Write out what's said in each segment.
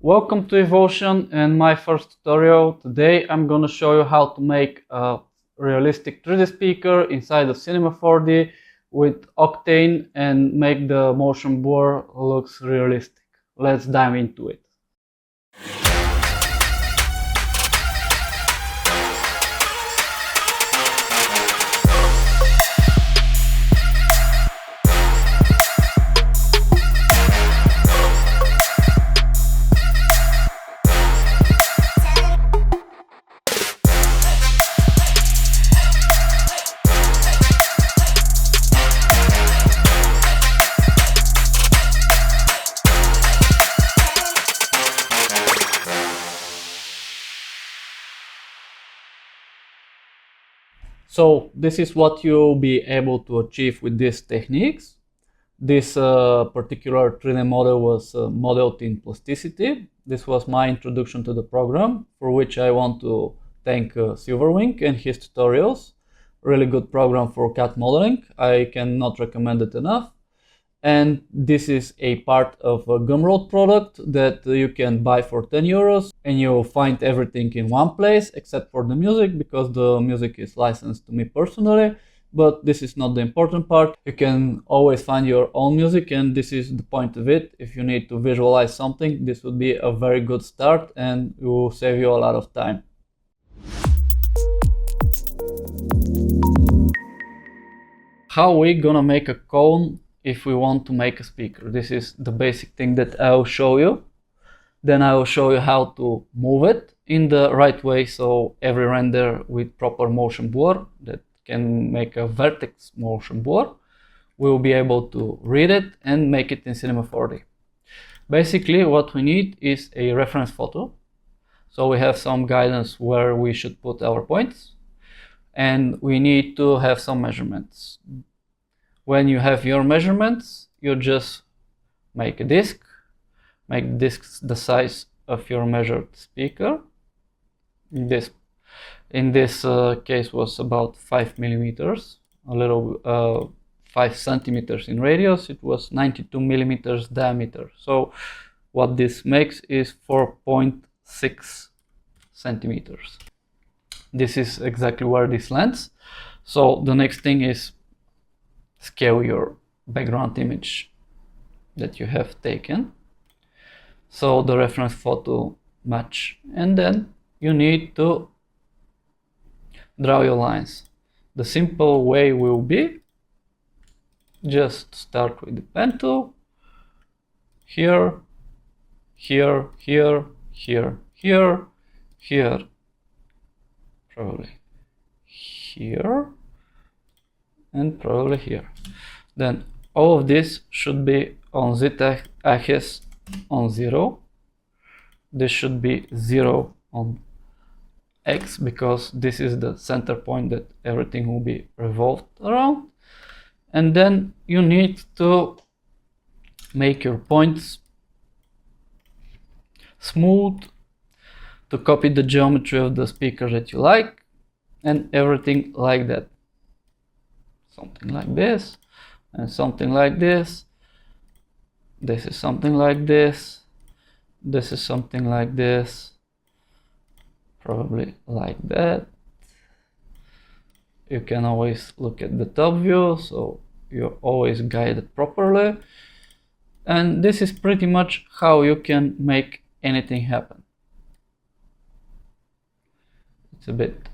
Welcome to Evolution and my first tutorial. Today I'm going to show you how to make a realistic 3D speaker inside of Cinema 4D with Octane and make the motion blur looks realistic. Let's dive into it. So this is what you'll be able to achieve with these techniques. This particular 3D model was modeled in plasticity. This was my introduction to the program, for which I want to thank Silverwing and his tutorials. Really good program for CAD modeling. I cannot recommend it enough. And this is a part of a Gumroad product that you can buy for 10 euros, and you'll find everything in one place except for the music, because the music is licensed to me personally. But this is not the important part. You can always find your own music, and this is the point of it. If you need to visualize something, this would be a very good start and it will save you a lot of time. How are we gonna make a cone if we want to make a speaker? This is the basic thing that I will show you. Then I will show you how to move it in the right way, so every render with proper motion blur that can make a vertex motion blur, we'll be able to read it and make it in Cinema 4D. Basically what we need is a reference photo. So we have some guidance where we should put our points, and we need to have some measurements. When you have your measurements, you just make a disc, make discs the size of your measured speaker. This, in this case, was about 5 millimeters, a little 5 centimeters in radius. It was 92 millimeters diameter. So what this makes is 4.6 centimeters. This is exactly where this lands. So the next thing is scale your background image that you have taken, so the reference photo match, and then you need to draw your lines. The simple way will be just start with the pen tool, here, here, here, here, here, here, probably here, and probably here. Then all of this should be on z-axis on 0. This should be 0 on x, because this is the center point that everything will be revolved around. And then you need to make your points smooth to copy the geometry of the speaker that you like, and everything like that. Something like this, and something like this. This is something like this. This is something like this. Probably like that. You can always look at the top view, so you're always guided properly. And this is pretty much how you can make anything happen. It's a bit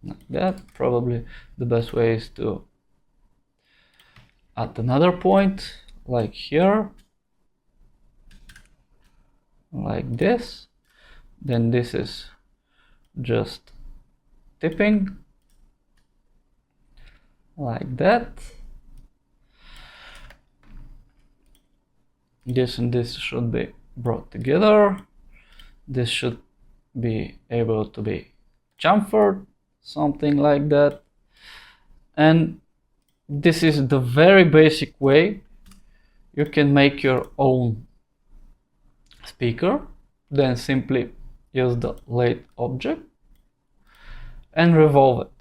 like that. Probably the best way is to add another point, like here, like this. Then this is just tipping, like that. This and this should be brought together. This should be able to be chamfered, something like that. And this is the very basic way you can make your own speaker. Then simply use the lathe object and revolve it.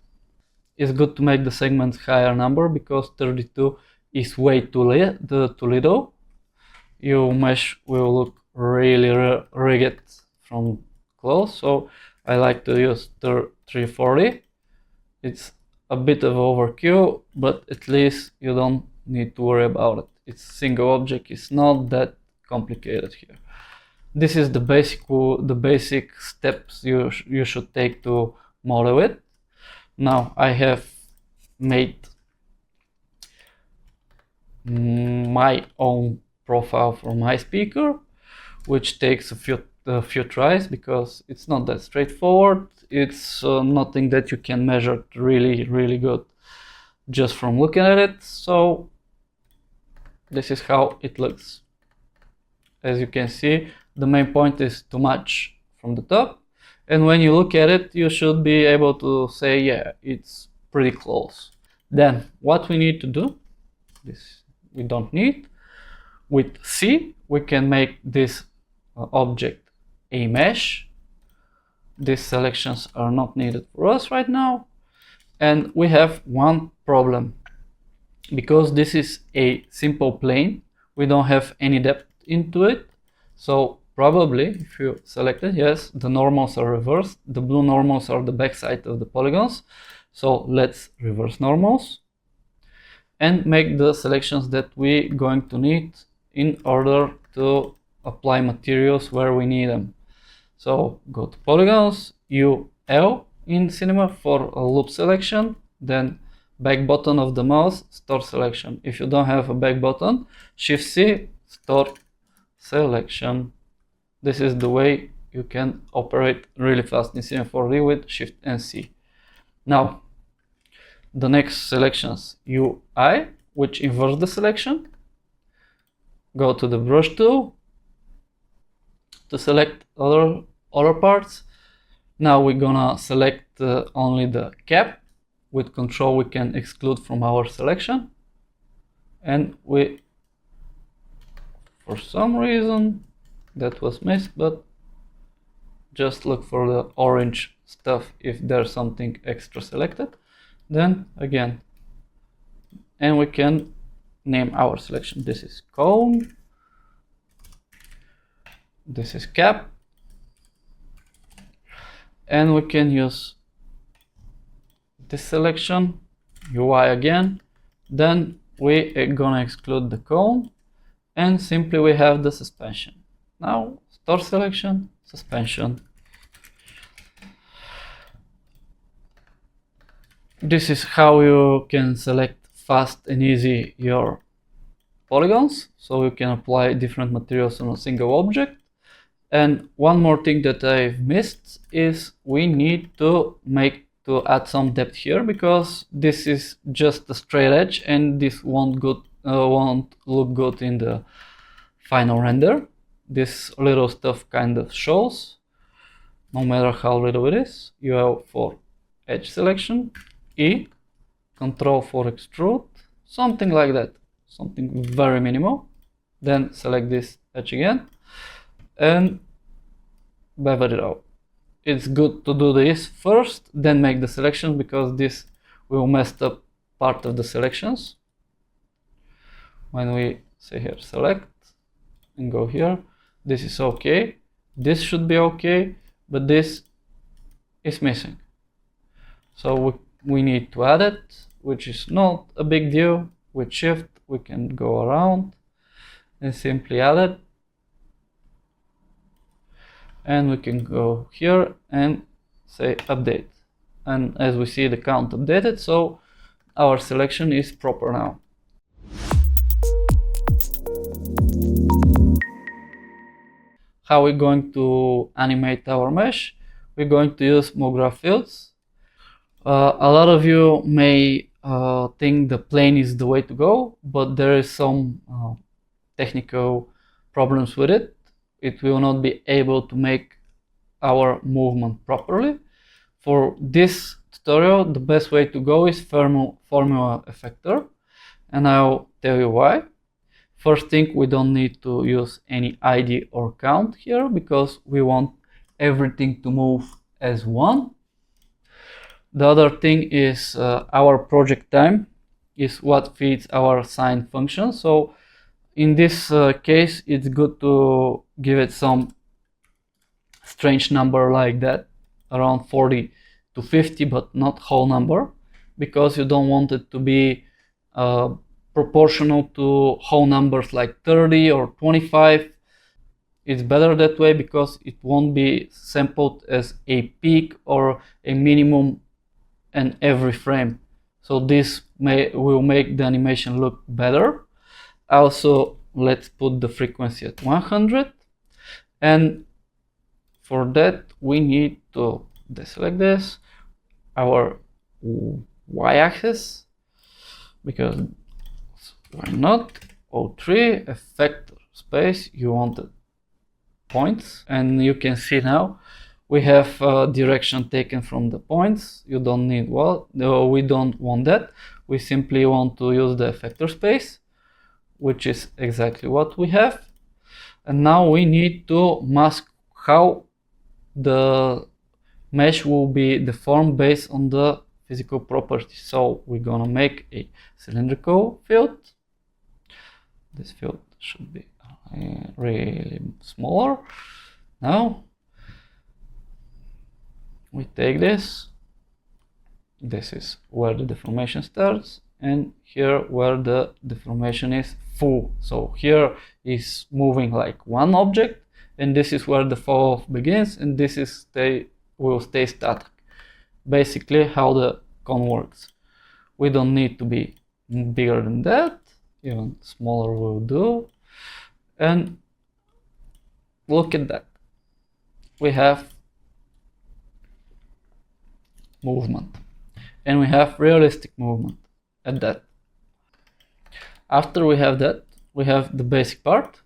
It's good to make the segments higher number, because 32 is way too little. your mesh will look really rigid from close. So I like to use 340. It's a bit of overkill, but at least you don't need to worry about it. It's single object. It's not that complicated here. This is the basic steps you should take to model it. Now I have made my own profile for my speaker, which takes a few tries because it's not that straightforward. It's nothing that you can measure really good just from looking at it. So this is how it looks. As you can see, the main point is too much from the top, and when you look at it, you should be able to say, yeah, it's pretty close. Then what we need to do, this we don't need. With C, we can make this object a mesh. These selections are not needed for us right now. And we have one problem. Because this is a simple plane, we don't have any depth into it. So probably, if you select it, yes, the normals are reversed. The blue normals are the backside of the polygons. So let's reverse normals and make the selections that we're going to need in order to apply materials where we need them. So go to polygons, UL in Cinema for a loop selection, then back button of the mouse, store selection. If you don't have a back button, Shift C, store selection. This is the way you can operate really fast in Cinema 4D with Shift and C. Now, the next selections, UI, which inverts the selection. Go to the brush tool to select other parts. Now we're gonna select only the cap. With Control we can exclude from our selection, and we, for some reason that was missed, but just look for the orange stuff if there's something extra selected. Then again, and we can name our selection. This is cone, this is cap, and we can use this selection, UI again. Then we are gonna exclude the cone, and simply we have the suspension. Now store selection, suspension. This is how you can select fast and easy your polygons, so you can apply different materials on a single object. And one more thing that I've missed is we need to add some depth here, because this is just a straight edge and this won't look good in the final render. This little stuff kind of shows, no matter how little it is. You have for edge selection, E, Control for extrude, something like that, something very minimal. Then select this edge again and bevel it out. It's good to do this first, then make the selections, because this will mess up part of the selections. When we say here select and go here, this is okay, this should be okay, but this is missing. So we need to add it, which is not a big deal. With Shift we can go around and simply add it. And we can go here and say update. And as we see, the count updated, so our selection is proper now. How we're going to animate our mesh? We're going to use MoGraph fields. A lot of you may think the plane is the way to go, but there is some technical problems with it. It will not be able to make our movement properly. For this tutorial, the best way to go is formula effector, and I'll tell you why. First thing, we don't need to use any ID or count here, because we want everything to move as one. The other thing is our project time is what feeds our sine function. So in this case, it's good to give it some strange number like that, around 40 to 50, but not whole number, because you don't want it to be proportional to whole numbers like 30 or 25. It's better that way because it won't be sampled as a peak or a minimum in every frame. So this will make the animation look better. Also, let's put the frequency at 100, and for that we need to deselect this, our y-axis, because why not, 03, effector space, you wanted points, and you can see now we have direction taken from the points. You don't need, well, no, we don't want that. We simply want to use the effector space, which is exactly what we have. And now we need to mask how the mesh will be deformed based on the physical properties. So we're gonna make a cylindrical field. This field should be really smaller. Now we take this. This is where the deformation starts, and here where the deformation is full. So here is moving like one object, and this is where the fall off begins, and this is will stay static. Basically how the cone works. We don't need to be bigger than that, even smaller will do. And look at that, we have movement, and we have realistic movement at that. After we have that, we have the basic part.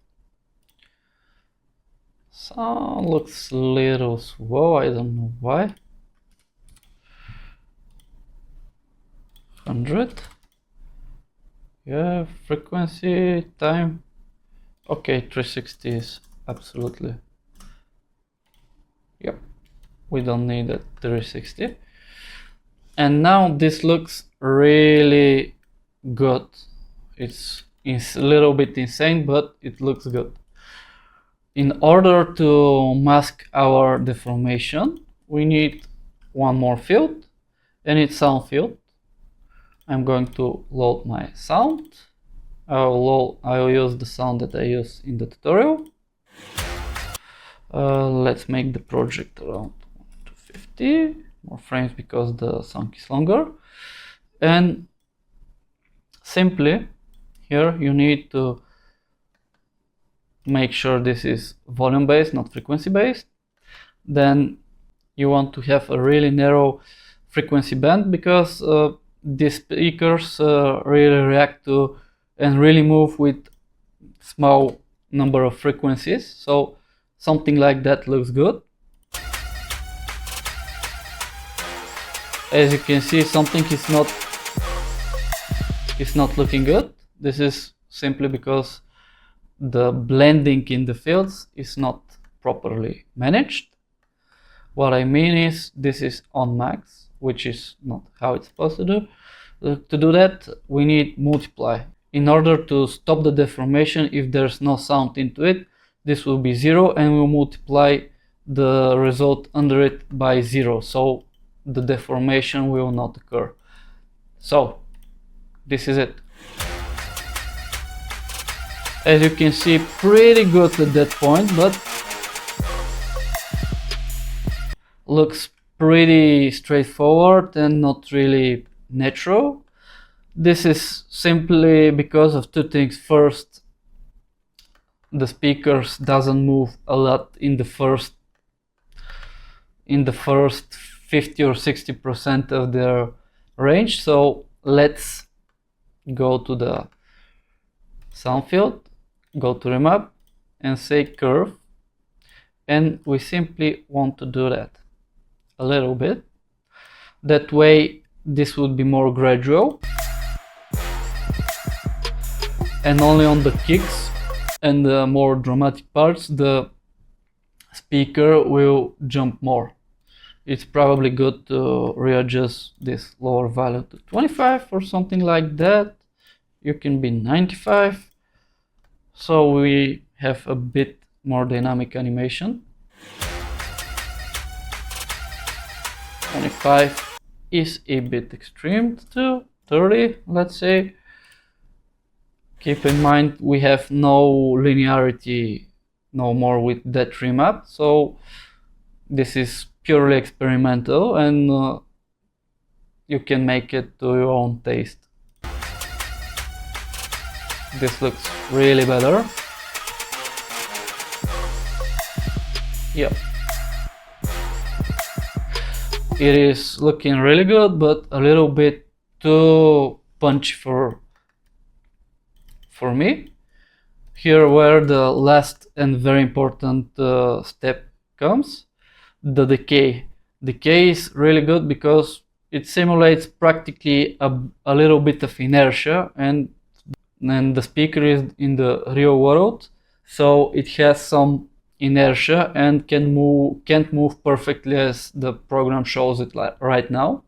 Sound looks a little slow, I don't know why. 100. Yeah, frequency, time. Okay, 360 is absolutely. Yep, we don't need that 360. And now this looks really good. It's a little bit insane, but it looks good. In order to mask our deformation, we need one more field, and it's sound field. I'm going to load my sound. I'll use the sound that I use in the tutorial. Let's make the project around 250 more frames because the song is longer. And simply here you need to make sure this is volume based, not frequency based. Then you want to have a really narrow frequency band, because these speakers really react to and really move with small number of frequencies. So something like that looks good. As you can see, something is not looking good. This is simply because the blending in the fields is not properly managed. What I mean is, this is on max, which is not how it's supposed to do. To do that, we need multiply. In order to stop the deformation, if there's no sound into it, this will be 0, and we'll multiply the result under it by 0, so the deformation will not occur. So this is it. As you can see, pretty good at that point, but looks pretty straightforward and not really natural. This is simply because of two things. First, the speakers doesn't move a lot in the first 50 or 60% of their range. So let's go to the sound field, go to remap, and say curve, and we simply want to do that a little bit. That way this would be more gradual, and only on the kicks and the more dramatic parts the speaker will jump more. It's probably good to readjust this lower value to 25 or something like that. You can be 95. so we have a bit more dynamic animation. 25 is a bit extreme to 30, let's say. Keep in mind we have no linearity no more with that remap, so this is purely experimental, and you can make it to your own taste. This looks really better. Yep. It is looking really good, but a little bit too punchy for me. Here where the last and very important step comes, the decay. Decay is really good because it simulates practically a little bit of inertia, and the speaker is in the real world, so it has some inertia and can't move perfectly as the program shows it right now.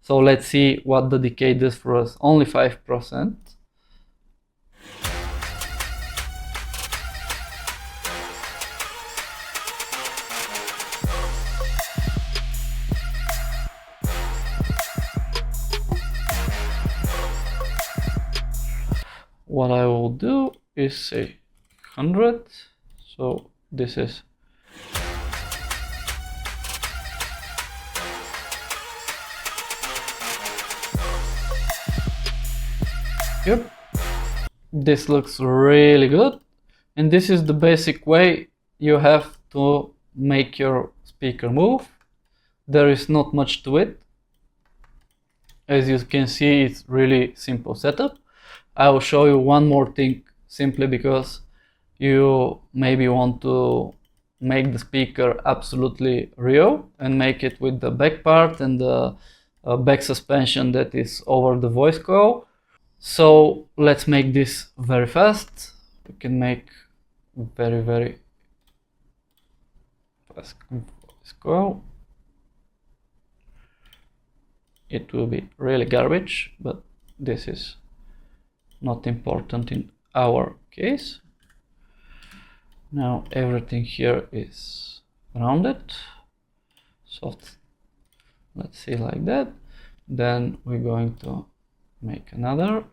So let's see what the decay does for us. Only 5%. What I will do is say 100, so this is yep. This looks really good, and this is the basic way you have to make your speaker move. There is not much to it. As you can see, it's really simple setup. I will show you one more thing, simply because you maybe want to make the speaker absolutely real and make it with the back part and the back suspension that is over the voice coil. So let's make this very fast. We can make very fast voice coil. It will be really garbage, but this is not important in our case. Now everything here is rounded, so let's see like that. Then we're going to make another,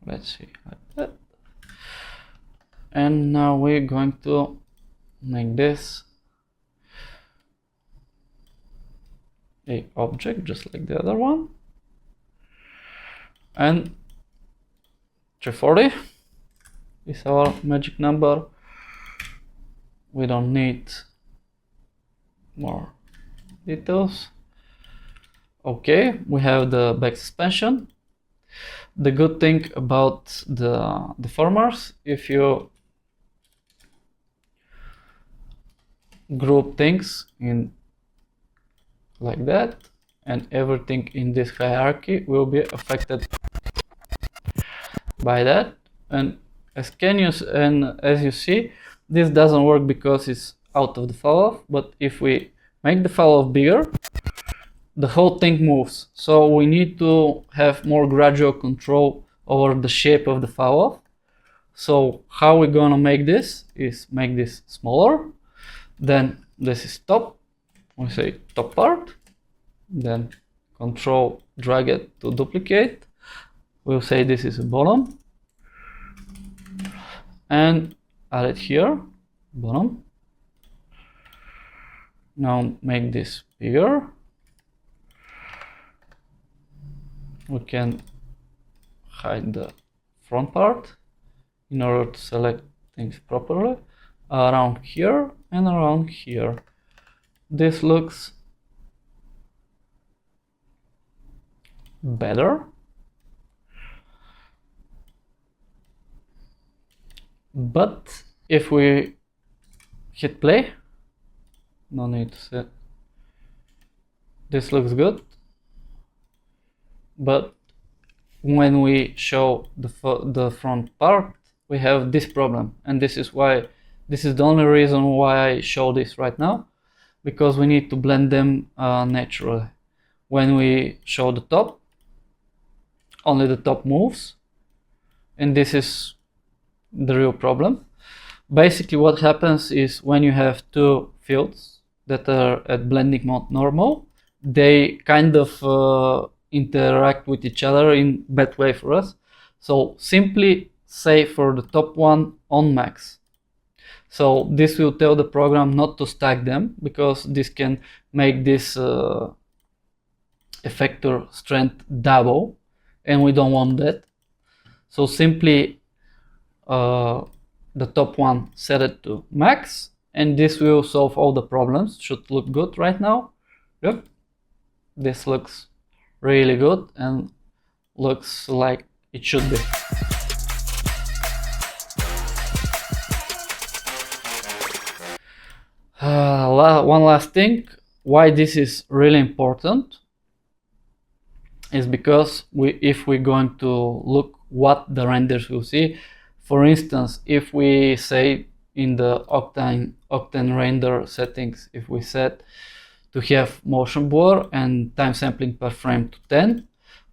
let's see like that, and now we're going to make this a object just like the other one, and 340 is our magic number. We don't need more details. Okay, we have the back suspension. The good thing about the deformers, if you group things in like that, and everything in this hierarchy will be affected by that. And as you see, this doesn't work because it's out of the fall-off, but if we make the fall-off bigger, the whole thing moves. So we need to have more gradual control over the shape of the fall-off. So how we're gonna make this is make this smaller. Then this is top. We say top part. Then control drag it to duplicate. We'll say this is a bottom. And add it here, bottom. Now make this bigger. We can hide the front part in order to select things properly. Around here and around here. This looks better. But if we hit play, no need to say, this looks good. But when we show the front part, we have this problem, and this is the only reason why I show this right now, because we need to blend them naturally. When we show the top, only the top moves, and this is the real problem. Basically what happens is when you have two fields that are at blending mode normal, they kind of interact with each other in bad way for us. So simply say for the top one on max. So this will tell the program not to stack them, because this can make this effector strength double, and we don't want that. So simply the top one, set it to max, and this will solve all the problems. Should look good right now. Yep, this looks really good and looks like it should be. One last thing, why this is really important is because if we're going to look what the renders will see, for instance, if we say in the Octane render settings, if we set to have motion blur and time sampling per frame to 10,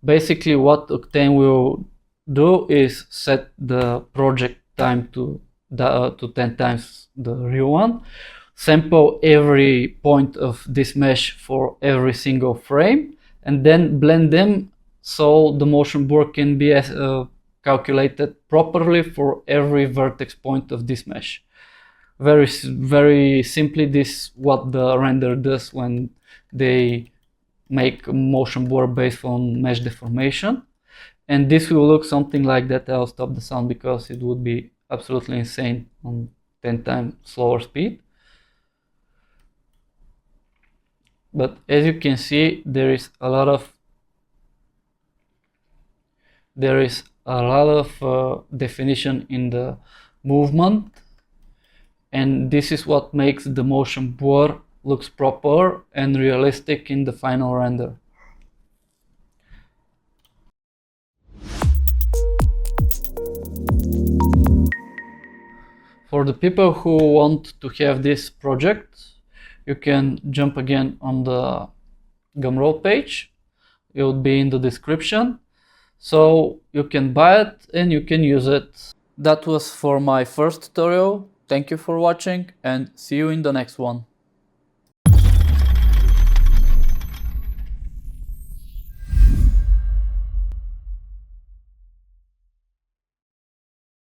basically what Octane will do is set the project time to 10 times the real one, sample every point of this mesh for every single frame, and then blend them so the motion blur can be calculated properly for every vertex point of this mesh. Very simply, this is what the render does when they make motion blur based on mesh deformation. And this will look something like that. I'll stop the sound because it would be absolutely insane on 10 times slower speed. But as you can see, there is a lot of definition in the movement, and this is what makes the motion blur looks proper and realistic in the final render. For the people who want to have this project, you can jump again on the Gumroad page. It will be in the description. So you can buy it and you can use it. That was for my first tutorial. Thank you for watching and see you in the next one.